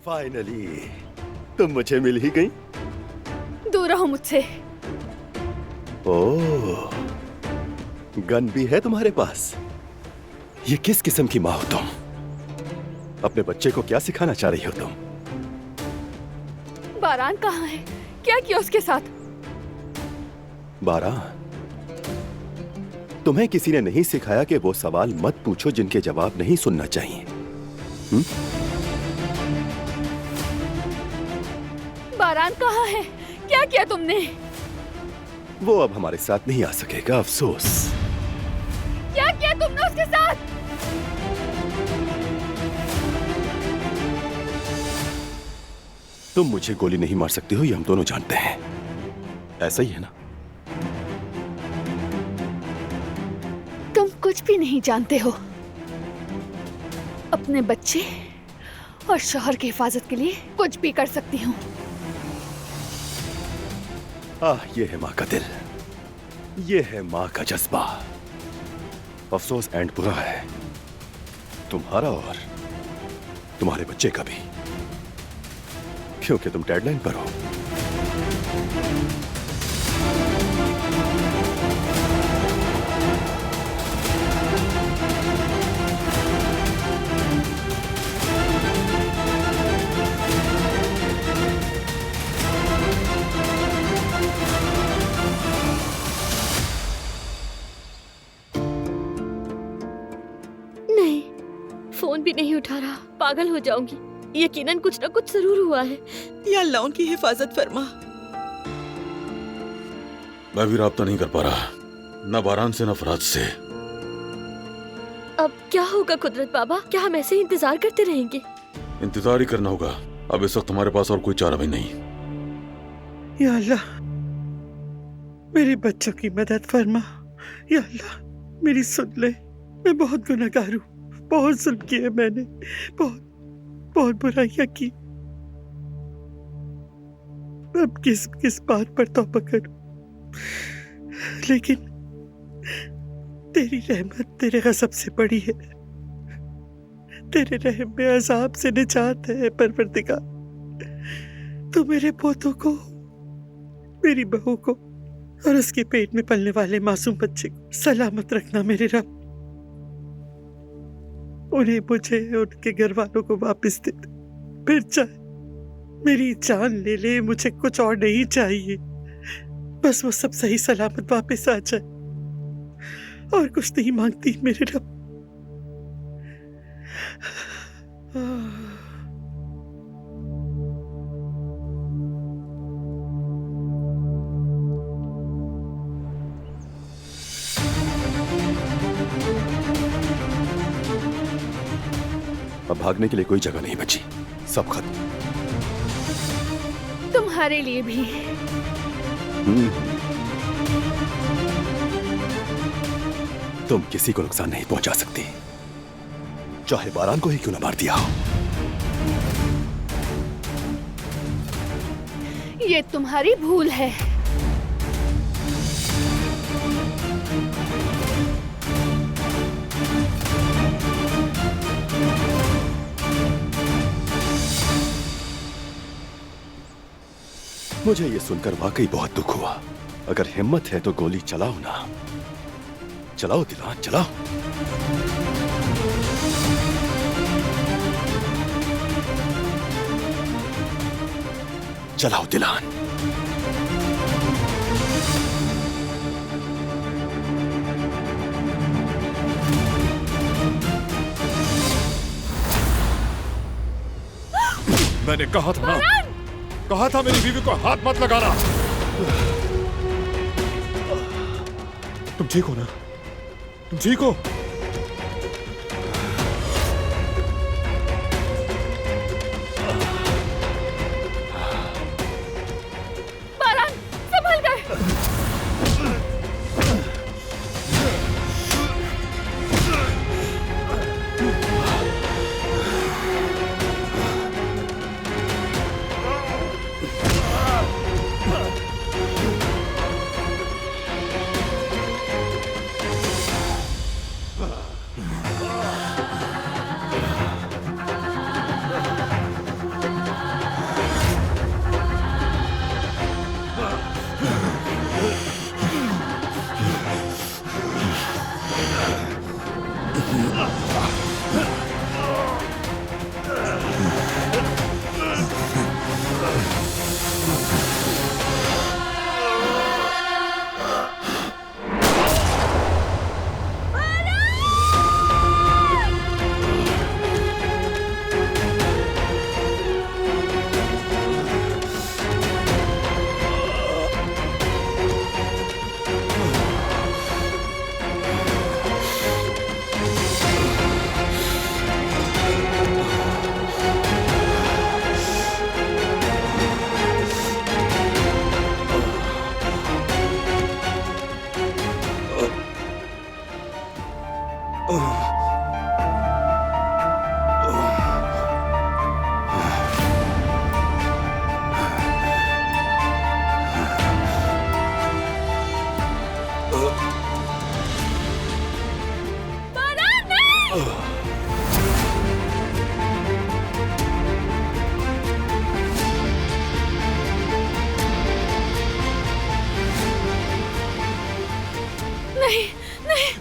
Finally तुम मुझे मिल ही गई। दूर रहो मुझसे। ओह, गन भी है तुम्हारे पास। ये किस किस्म की माँ हो तुम? अपने बच्चे को क्या सिखाना चाह रही हो तुम? बारान कहाँ है? क्या किया उसके साथ? बारान, तुम्हें किसी ने नहीं सिखाया कि वो सवाल मत पूछो जिनके जवाब नहीं सुनना चाहिए। बारान कहाँ है? क्या किया तुमने? वो अब हमारे साथ नहीं आ सकेगा, अफसोस। क्या किया तुमने उसके साथ? तुम मुझे गोली नहीं मार सकती हो, ये हम दोनों जानते हैं। ऐसा ही है ना? तुम कुछ भी नहीं जानते हो। अपने बच्चे और शोहर की हिफाजत के लिए कुछ भी कर सकती हूँ। ये है माँ का दिल, ये है माँ का जज्बा। अफसोस एंड बुरा है, तुम्हारा और तुम्हारे बच्चे का भी, क्योंकि तुम डेडलाइन पर हो। नहीं, फोन भी नहीं उठा रहा। पागल हो जाऊंगी। यकीनन कुछ ना कुछ जरूर हुआ है। या अल्लाह उनकी हिफाजत फरमा। मैं भी राब्ता नहीं कर पा रहा, न बारान से न फराज से। अब क्या होगा कुदरत बाबा? क्या हम ऐसे ही इंतजार करते रहेंगे? इंतजार ही करना होगा। अब इस वक्त हमारे पास और कोई चारा भी नहीं। या अल्लाह मेरे बच्चों की मदद फरमा। या अल्लाह मेरी सुन ले। मैं बहुत गुनहगार हूँ, बहुत जुल्म किए मैंने, बहुत बहुत बुराइयां की। अब किस किस बात पर तौबा करूं? लेकिन तेरी रहमत तेरे गज़ब से बड़ी है। तेरे रहम में अजाब से निजात है परवरदिगार। तू मेरे पोतों को, मेरी बहू को और उसके पेट में पलने वाले मासूम बच्चे को सलामत रखना मेरे रब। उन्हें, मुझे, उनके घर वालों को वापस दे दे। फिर चाहे मेरी जान ले ले, मुझे कुछ और नहीं चाहिए। बस वो सब सही सलामत वापस आ जाए, और कुछ नहीं मांगती मेरे रब। अब भागने के लिए कोई जगह नहीं बची, सब खत्म। तुम्हारे लिए भी। तुम किसी को नुकसान नहीं पहुंचा सकती, चाहे बारान को ही क्यों ना मार दिया हो। ये तुम्हारी भूल है। मुझे ये सुनकर वाकई बहुत दुख हुआ। अगर हिम्मत है तो गोली चलाओ ना। चलाओ दिलान, चलाओ। चलाओ दिलान। मैंने कहा था ना, कहा था मेरी बीवी को हाथ मत लगाना। तुम ठीक हो ना? तुम ठीक हो? बारान, संभल कर।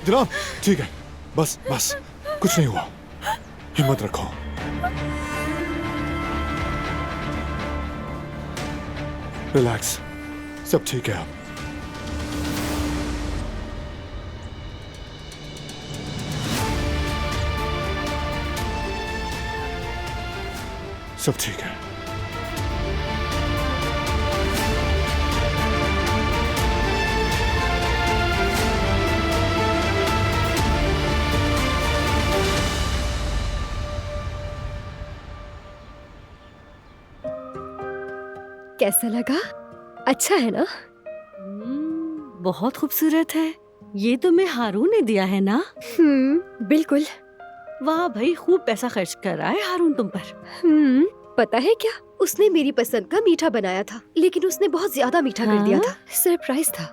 जनाब ठीक है, बस बस कुछ नहीं हुआ, हिम्मत रखो। रिलैक्स, सब ठीक है अब। सब ठीक है। कैसा लगा? अच्छा है ना? बहुत खूबसूरत है। ये तुम्हें हारून ने दिया है ना? बिल्कुल। वाह भाई, खूब पैसा खर्च कर रहा है हारून तुम पर। पता है क्या, उसने मेरी पसंद का मीठा बनाया था, लेकिन उसने बहुत ज्यादा मीठा कर दिया था। सरप्राइज था।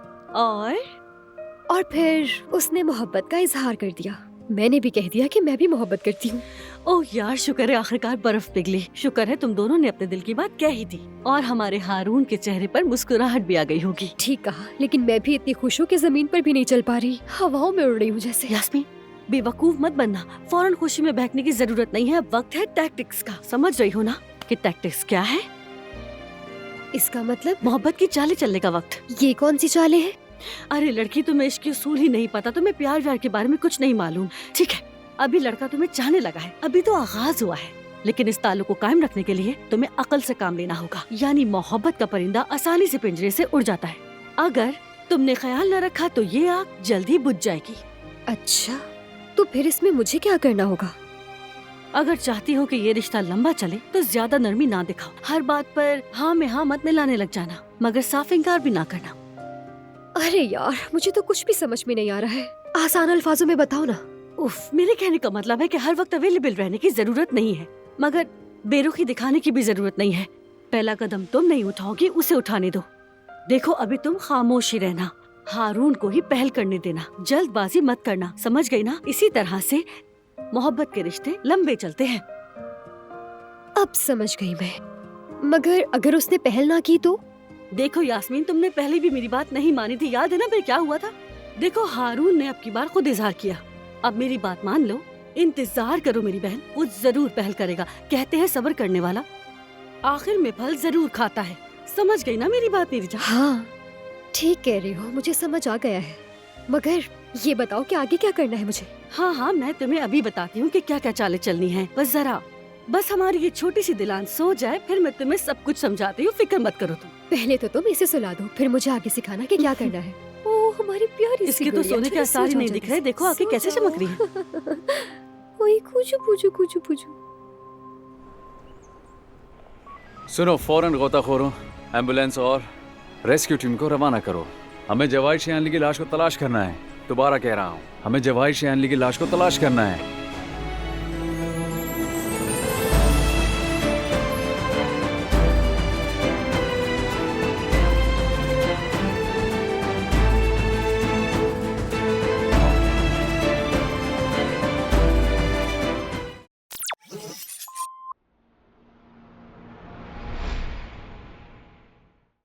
और फिर उसने मोहब्बत का इजहार कर दिया। मैंने भी कह दिया कि मैं भी मोहब्बत करती हूँ। ओह यार, शुक्र है आखिरकार बर्फ पिघली। शुक्र है तुम दोनों ने अपने दिल की बात कह ही दी, और हमारे हारून के चेहरे पर मुस्कुराहट भी आ गई होगी। ठीक कहा, लेकिन मैं भी इतनी खुश हूँ कि जमीन पर भी नहीं चल पा रही, हवाओं में उड़ रही हूँ जैसे। यास्मीन, बेवकूफ मत बनना। फौरन खुशी में बहकने की जरूरत नहीं है। अब वक्त है टैक्टिक्स का। समझ रही हो ना कि टैक्टिक्स क्या है? इसका मतलब मोहब्बत की चालें चलने का वक्त। ये कौन सी चालें हैं? अरे लड़की, तुम्हें इश्क की उसूल ही नहीं पता, तुम्हें प्यार व्यार के बारे में कुछ नहीं मालूम। ठीक है, अभी लड़का तुम्हें चाहने लगा है, अभी तो आगाज हुआ है, लेकिन इस ताल्लुक को कायम रखने के लिए तुम्हें अकल से काम लेना होगा। यानी मोहब्बत का परिंदा आसानी से पिंजरे से उड़ जाता है। अगर तुमने ख्याल न रखा तो ये आग जल्दी बुझ जाएगी। अच्छा, तो फिर इसमें मुझे क्या करना होगा? अगर चाहती हो कि ये रिश्ता लंबा चले तो ज्यादा नरमी ना दिखाओ। हर बात पर हाँ में हाँ मत मिलाने लग जाना, मगर साफ इनकार भी ना करना। अरे यार, मुझे तो कुछ भी समझ में नहीं आ रहा है। आसान अल्फाजों में बताओ ना। उफ, मेरे कहने का मतलब है कि हर वक्त अवेलेबल रहने की जरूरत नहीं है, मगर बेरुखी दिखाने की भी जरूरत नहीं है। पहला कदम तुम नहीं उठाओगी, उसे उठाने दो। देखो, अभी तुम खामोश ही रहना, हारून को ही पहल करने देना, जल्दबाजी मत करना, समझ गई ना? इसी तरह से मोहब्बत के रिश्ते लंबे चलते हैं। अब समझ गई मैं। मगर अगर उसने पहल ना की तो? देखो यास्मीन, तुमने पहले भी मेरी बात नहीं मानी थी, याद है ना फिर क्या हुआ था? देखो, हारून ने अब की बार खुद इजहार किया। अब मेरी बात मान लो, इंतजार करो मेरी बहन, वो जरूर पहल करेगा। कहते हैं सब्र करने वाला आखिर में फल जरूर खाता है। समझ गई ना मेरी बात मेरी जान? हाँ, ठीक कह रही हो, मुझे समझ आ गया है। मगर ये बताओ कि आगे क्या करना है मुझे? हाँ हाँ, मैं तुम्हें अभी बताती हूँ कि क्या क्या चालें चलनी है। बस हमारी ये छोटी सी दिलान सो जाए, फिर मैं तुम्हें सब कुछ समझाती हूँ, फिक्र मत करो तुम। पहले तो तुम इसे सुला दो, फिर मुझे आगे सिखाना कि क्या करना है। ओह हमारी प्यारी सी इसके तो गुड़िया, सोने के चलो आसार ही सो नहीं जाओ दिख रहे। जल्दी देखो से, आगे सो कैसे जाओ। चमक रही है। ओए कुजू कुजू कुजू कुजू। सुनो, फौरन गोताखोरों, एम्बुलेंस और रेस्क्यू टीम को रवाना करो। हमें जवाहिर शेहानली की लाश को तलाश करना है। दोबारा कह रहा हूँ, हमें जवाहिर शेहानली की लाश को तलाश करना है।